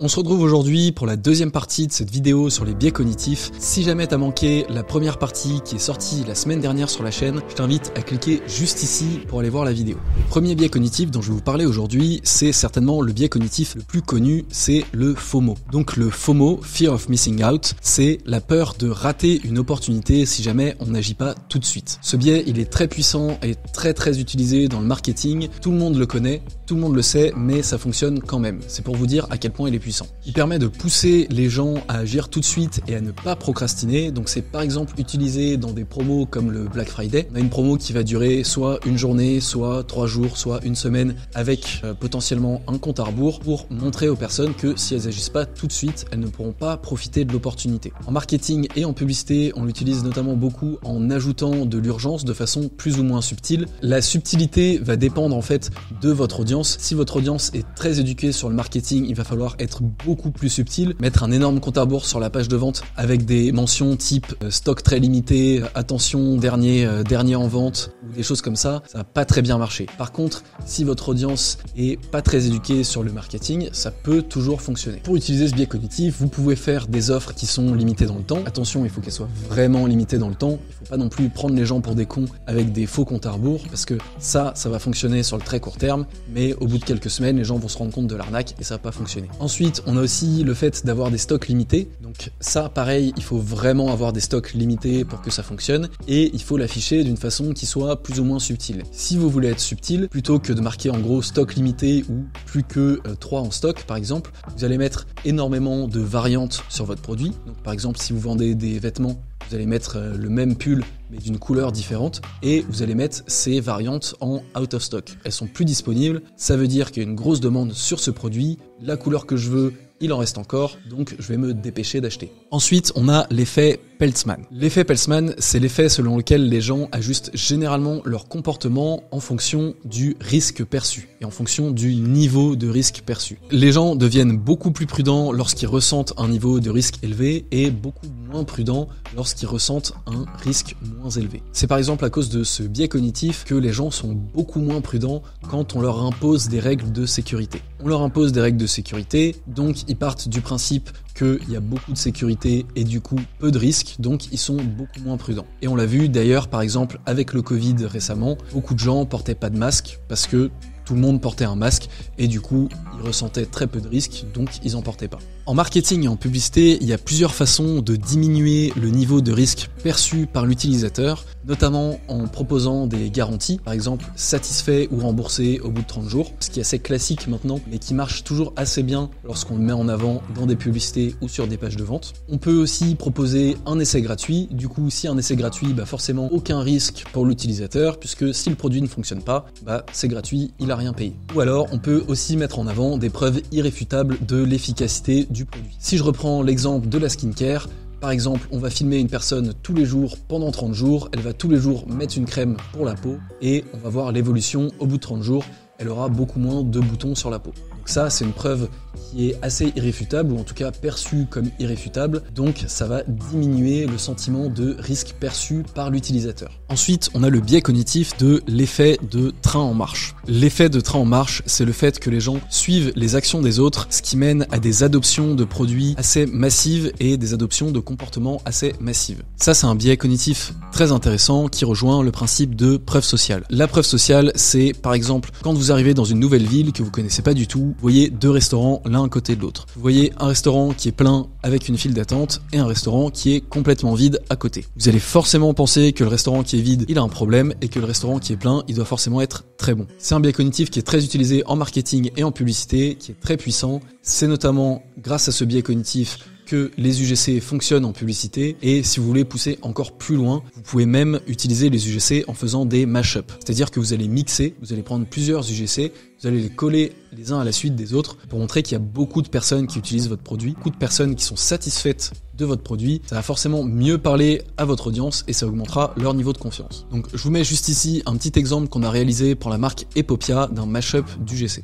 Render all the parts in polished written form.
On se retrouve aujourd'hui pour la deuxième partie de cette vidéo sur les biais cognitifs. Si jamais t'as manqué la première partie qui est sortie la semaine dernière sur la chaîne, je t'invite à cliquer juste ici pour aller voir la vidéo. Le premier biais cognitif dont je vais vous parler aujourd'hui, c'est certainement le biais cognitif le plus connu, c'est le FOMO. Donc le FOMO, Fear of Missing Out, c'est la peur de rater une opportunité si jamais on n'agit pas tout de suite. Ce biais, il est très puissant et très utilisé dans le marketing. Tout le monde le connaît, tout le monde le sait, mais ça fonctionne quand même. C'est pour vous dire à quel point il est puissant. Il permet de pousser les gens à agir tout de suite et à ne pas procrastiner. Donc c'est par exemple utilisé dans des promos comme le Black Friday. On a une promo qui va durer soit une journée, soit 3 jours, soit une semaine avec potentiellement un compte à rebours pour montrer aux personnes que si elles agissent pas tout de suite, elles ne pourront pas profiter de l'opportunité. En marketing et en publicité, on l'utilise notamment beaucoup en ajoutant de l'urgence de façon plus ou moins subtile. La subtilité va dépendre en fait de votre audience. Si votre audience est très éduquée sur le marketing, il va falloir être beaucoup plus subtil, mettre un énorme compte à rebours sur la page de vente avec des mentions type stock très limité, attention dernier en vente ou des choses comme ça, ça va pas très bien marcher. Par contre, si votre audience est pas très éduquée sur le marketing, ça peut toujours fonctionner. Pour utiliser ce biais cognitif, vous pouvez faire des offres qui sont limitées dans le temps. Attention, il faut qu'elles soient vraiment limitées dans le temps. Il faut pas non plus prendre les gens pour des cons avec des faux comptes à rebours parce que ça va fonctionner sur le très court terme, mais au bout de quelques semaines, les gens vont se rendre compte de l'arnaque et ça va pas fonctionner. Ensuite, on a aussi le fait d'avoir des stocks limités. Donc ça, pareil, il faut vraiment avoir des stocks limités pour que ça fonctionne et il faut l'afficher d'une façon qui soit plus ou moins subtile. Si vous voulez être subtil, plutôt que de marquer en gros stock limité ou plus que 3 en stock par exemple, vous allez mettre énormément de variantes sur votre produit. Donc par exemple, si vous vendez des vêtements, vous allez mettre le même pull mais d'une couleur différente et vous allez mettre ces variantes en out of stock. Elles sont plus disponibles, ça veut dire qu'il y a une grosse demande sur ce produit, la couleur que je veux, il en reste encore, donc je vais me dépêcher d'acheter. Ensuite, on a l'effet Peltzman. L'effet Peltzman, c'est l'effet selon lequel les gens ajustent généralement leur comportement en fonction du risque perçu et en fonction du niveau de risque perçu. Les gens deviennent beaucoup plus prudents lorsqu'ils ressentent un niveau de risque élevé et beaucoup moins prudents lorsqu'ils ressentent un risque moins élevé. C'est par exemple à cause de ce biais cognitif que les gens sont beaucoup moins prudents quand on leur impose des règles de sécurité. On leur impose des règles de sécurité, donc ils partent du principe qu'il y a beaucoup de sécurité et du coup peu de risques, donc ils sont beaucoup moins prudents. Et on l'a vu d'ailleurs par exemple avec le Covid récemment, beaucoup de gens portaient pas de masque parce que tout le monde portait un masque et du coup, ils ressentaient très peu de risques, donc ils en portaient pas. En marketing et en publicité, il y a plusieurs façons de diminuer le niveau de risque perçu par l'utilisateur, notamment en proposant des garanties, par exemple satisfait ou remboursé au bout de 30 jours, ce qui est assez classique maintenant, mais qui marche toujours assez bien lorsqu'on le met en avant dans des publicités ou sur des pages de vente. On peut aussi proposer un essai gratuit, du coup si un essai gratuit, forcément aucun risque pour l'utilisateur, puisque si le produit ne fonctionne pas, c'est gratuit, il a rien payé. Ou alors on peut aussi mettre en avant des preuves irréfutables de l'efficacité du produit. Si je reprends l'exemple de la skincare, par exemple, on va filmer une personne tous les jours pendant 30 jours, elle va tous les jours mettre une crème pour la peau et on va voir l'évolution au bout de 30 jours, elle aura beaucoup moins de boutons sur la peau. Donc ça, c'est une preuve qui est assez irréfutable, ou en tout cas perçue comme irréfutable, donc ça va diminuer le sentiment de risque perçu par l'utilisateur. Ensuite, on a le biais cognitif de l'effet de train en marche. L'effet de train en marche, c'est le fait que les gens suivent les actions des autres, ce qui mène à des adoptions de produits assez massives et des adoptions de comportements assez massives. Ça, c'est un biais cognitif très intéressant qui rejoint le principe de preuve sociale. La preuve sociale, c'est par exemple quand vous arrivez dans une nouvelle ville que vous connaissez pas du tout, vous voyez 2 restaurants l'un à côté de l'autre. Vous voyez un restaurant qui est plein avec une file d'attente et un restaurant qui est complètement vide à côté. Vous allez forcément penser que le restaurant qui est vide, il a un problème et que le restaurant qui est plein, il doit forcément être très bon. C'est un biais cognitif qui est très utilisé en marketing et en publicité, qui est très puissant. C'est notamment grâce à ce biais cognitif que les UGC fonctionnent en publicité et si vous voulez pousser encore plus loin, vous pouvez même utiliser les UGC en faisant des mash-up. C'est-à-dire que vous allez mixer, vous allez prendre plusieurs UGC, vous allez les coller les uns à la suite des autres pour montrer qu'il y a beaucoup de personnes qui utilisent votre produit, beaucoup de personnes qui sont satisfaites de votre produit. Ça va forcément mieux parler à votre audience et ça augmentera leur niveau de confiance. Donc je vous mets juste ici un petit exemple qu'on a réalisé pour la marque Epopia d'un mash-up d'UGC.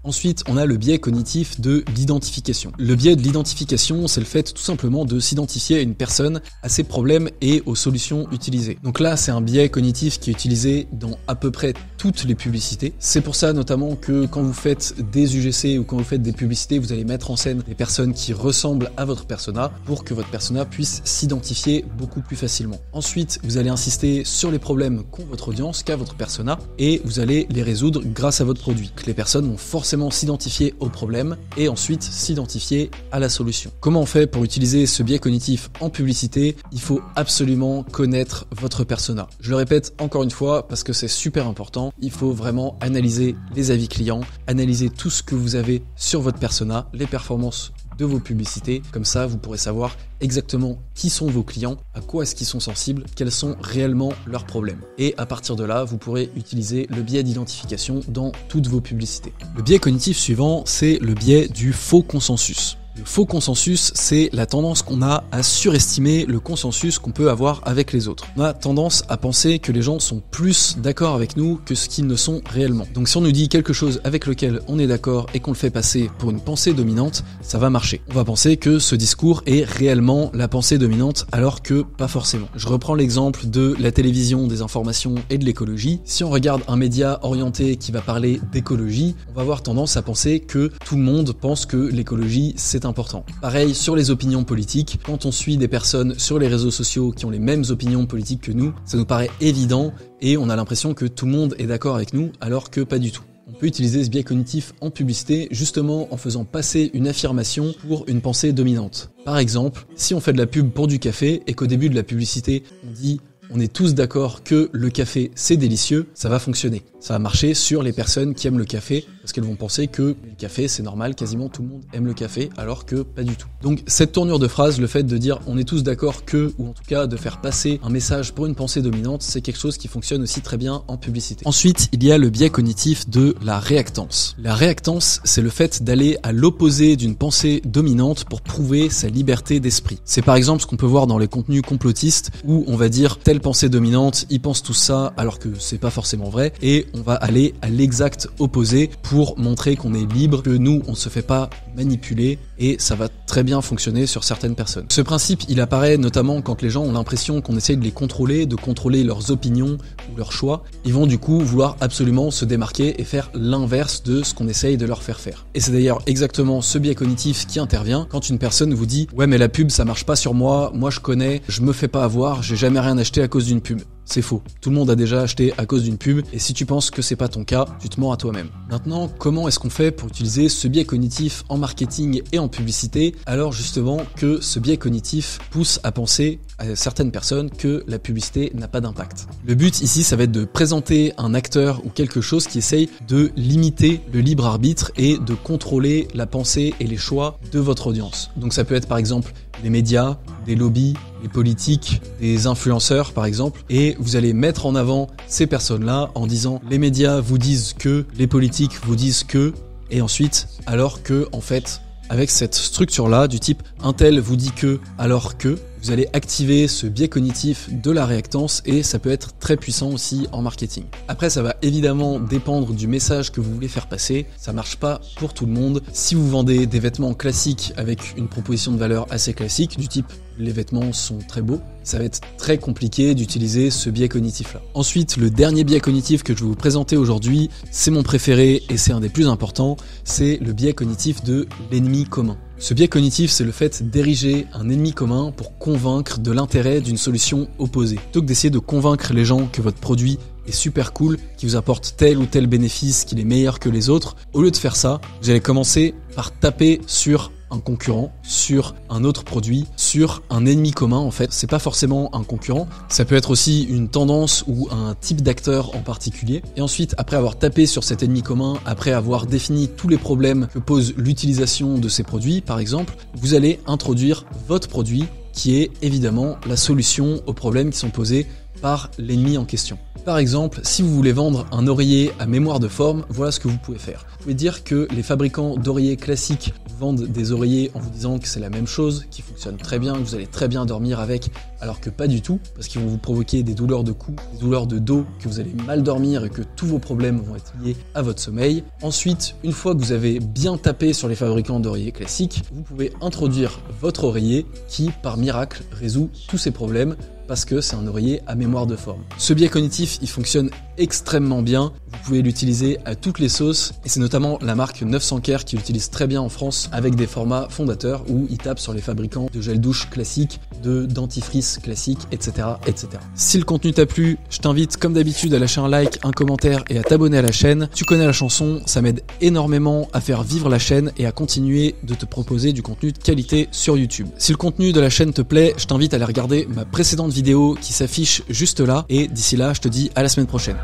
Ensuite, on a le biais cognitif de l'identification. Le biais de l'identification, c'est le fait tout simplement de s'identifier à une personne, à ses problèmes et aux solutions utilisées. Donc là, c'est un biais cognitif qui est utilisé dans à peu près toutes les publicités. C'est pour ça notamment que quand vous faites des UGC ou quand vous faites des publicités, vous allez mettre en scène des personnes qui ressemblent à votre persona pour que votre persona puisse s'identifier beaucoup plus facilement. Ensuite, vous allez insister sur les problèmes qu'ont votre audience, qu'a votre persona, et vous allez les résoudre grâce à votre produit. Les personnes vont forcément s'identifier au problème et ensuite s'identifier à la solution. Comment on fait pour utiliser ce biais cognitif en publicité? Il faut absolument connaître votre persona. Je le répète encore une fois parce que c'est super important. Il faut vraiment analyser les avis clients, analyser tout ce que vous avez sur votre persona, les performances de vos publicités. Comme ça, vous pourrez savoir exactement qui sont vos clients, à quoi est-ce qu'ils sont sensibles, quels sont réellement leurs problèmes. Et à partir de là, vous pourrez utiliser le biais d'identification dans toutes vos publicités. Le biais cognitif suivant, c'est le biais du faux consensus. Le faux consensus, c'est la tendance qu'on a à surestimer le consensus qu'on peut avoir avec les autres. On a tendance à penser que les gens sont plus d'accord avec nous que ce qu'ils ne sont réellement. Donc si on nous dit quelque chose avec lequel on est d'accord et qu'on le fait passer pour une pensée dominante, ça va marcher. On va penser que ce discours est réellement la pensée dominante alors que pas forcément. Je reprends l'exemple de la télévision, des informations et de l'écologie. Si on regarde un média orienté qui va parler d'écologie, on va avoir tendance à penser que tout le monde pense que l'écologie c'est important. Pareil sur les opinions politiques, quand on suit des personnes sur les réseaux sociaux qui ont les mêmes opinions politiques que nous, ça nous paraît évident et on a l'impression que tout le monde est d'accord avec nous alors que pas du tout. On peut utiliser ce biais cognitif en publicité justement en faisant passer une affirmation pour une pensée dominante. Par exemple, si on fait de la pub pour du café et qu'au début de la publicité on dit on est tous d'accord que le café c'est délicieux, ça va fonctionner. Ça va marcher sur les personnes qui aiment le café parce qu'elles vont penser que le café c'est normal, quasiment tout le monde aime le café alors que pas du tout. Donc cette tournure de phrase, le fait de dire on est tous d'accord que, ou en tout cas de faire passer un message pour une pensée dominante, c'est quelque chose qui fonctionne aussi très bien en publicité. Ensuite, il y a le biais cognitif de la réactance. La réactance, c'est le fait d'aller à l'opposé d'une pensée dominante pour prouver sa liberté d'esprit. C'est par exemple ce qu'on peut voir dans les contenus complotistes où on va dire telle pensée dominante, ils pensent tout ça alors que c'est pas forcément vrai et on va aller à l'exact opposé pour montrer qu'on est libre, que nous on se fait pas manipuler et ça va très bien fonctionner sur certaines personnes. Ce principe il apparaît notamment quand les gens ont l'impression qu'on essaye de les contrôler, de contrôler leurs opinions ou leurs choix. Ils vont du coup vouloir absolument se démarquer et faire l'inverse de ce qu'on essaye de leur faire faire. Et c'est d'ailleurs exactement ce biais cognitif qui intervient quand une personne vous dit ouais mais la pub ça marche pas sur moi, moi je connais, je me fais pas avoir, j'ai jamais rien acheté à cause d'une pub. C'est faux. Tout le monde a déjà acheté à cause d'une pub et si tu penses que c'est pas ton cas, tu te mens à toi-même. Maintenant, comment est-ce qu'on fait pour utiliser ce biais cognitif en marketing et en publicité alors justement que ce biais cognitif pousse à penser à certaines personnes que la publicité n'a pas d'impact? Le but ici, ça va être de présenter un acteur ou quelque chose qui essaye de limiter le libre arbitre et de contrôler la pensée et les choix de votre audience. Donc ça peut être par exemple les médias, des lobbies, les politiques, des influenceurs par exemple, et vous allez mettre en avant ces personnes-là en disant les médias vous disent que, les politiques vous disent que, et ensuite alors que en fait avec cette structure-là du type un tel vous dit que alors que, vous allez activer ce biais cognitif de la réactance et ça peut être très puissant aussi en marketing. Après, ça va évidemment dépendre du message que vous voulez faire passer. Ça marche pas pour tout le monde. Si vous vendez des vêtements classiques avec une proposition de valeur assez classique, du type les vêtements sont très beaux, ça va être très compliqué d'utiliser ce biais cognitif-là. Ensuite, le dernier biais cognitif que je vais vous présenter aujourd'hui, c'est mon préféré et c'est un des plus importants, c'est le biais cognitif de l'ennemi commun. Ce biais cognitif, c'est le fait d'ériger un ennemi commun pour convaincre de l'intérêt d'une solution opposée. Plutôt que d'essayer de convaincre les gens que votre produit est super cool, qui vous apporte tel ou tel bénéfice, qu'il est meilleur que les autres, au lieu de faire ça, vous allez commencer par taper sur un concurrent, sur un autre produit, sur un ennemi commun en fait. C'est pas forcément un concurrent, ça peut être aussi une tendance ou un type d'acteur en particulier. Et ensuite, après avoir tapé sur cet ennemi commun, après avoir défini tous les problèmes que pose l'utilisation de ces produits, par exemple, vous allez introduire votre produit qui est évidemment la solution aux problèmes qui sont posés par l'ennemi en question. Par exemple, si vous voulez vendre un oreiller à mémoire de forme, voilà ce que vous pouvez faire. Vous pouvez dire que les fabricants d'oreillers classiques vendent des oreillers en vous disant que c'est la même chose, qui fonctionne très bien, que vous allez très bien dormir avec, alors que pas du tout, parce qu'ils vont vous provoquer des douleurs de cou, des douleurs de dos, que vous allez mal dormir et que tous vos problèmes vont être liés à votre sommeil. Ensuite, une fois que vous avez bien tapé sur les fabricants d'oreillers classiques, vous pouvez introduire votre oreiller qui, par miracle, résout tous ces problèmes parce que c'est un oreiller à mémoire de forme. Ce biais cognitif, il fonctionne extrêmement bien. Vous pouvez l'utiliser à toutes les sauces et c'est notamment la marque 900 Care qui l'utilise très bien en France avec des formats fondateurs où ils tapent sur les fabricants de gel douche classique, de dentifrice classique, etc., etc. Si le contenu t'a plu, je t'invite comme d'habitude à lâcher un like, un commentaire et à t'abonner à la chaîne. Tu connais la chanson, ça m'aide énormément à faire vivre la chaîne et à continuer de te proposer du contenu de qualité sur YouTube. Si le contenu de la chaîne te plaît, je t'invite à aller regarder ma précédente vidéo qui s'affiche juste là et d'ici là, je te dis à la semaine prochaine.